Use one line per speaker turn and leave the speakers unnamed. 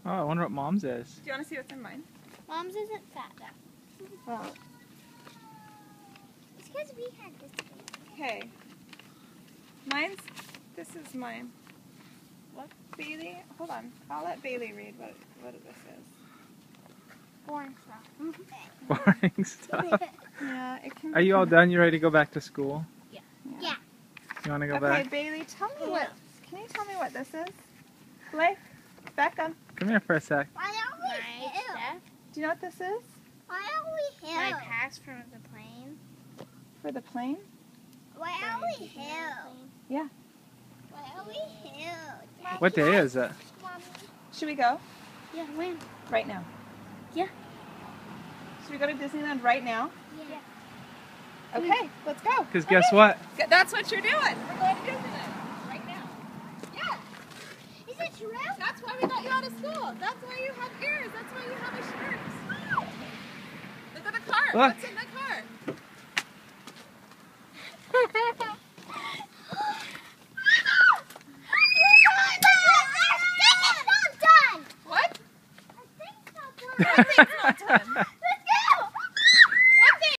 Oh, I wonder what Mom's is.
Do you want to see what's in mine?
Mom's isn't fat though.
Well,
It's because we had this thing.
okay. This is mine. What, Bailey? Hold on. I'll let Bailey read what this is.
Boring stuff.
Boring stuff.
Yeah, it can
Are you all done? You ready to go back to school?
Yeah.
You want to go
Okay,
back?
Bailey, tell me what. Can you tell me what this is? Blake, Becca,
Come here for a sec.
Why are we
My
here?
stuff.
do you know what this is?
Why are we
My
here?
pass from the plane.
For the plane?
Why are we here?
Yeah.
Why are we here?
What day is it?
Mommy.
Should we go?
Yeah, when?
Right now.
Yeah.
Should we go to Disneyland right now?
Yeah.
Okay, let's go.
Because guess what?
That's what you're doing. We're going to Disneyland right now. Yeah.
Is it true?
That's why we got you out of school. That's why you have ears. That's why you have a shirt. Look at the car.
Look.
What's in the car? What?
I think it's not done.
I think it's not done.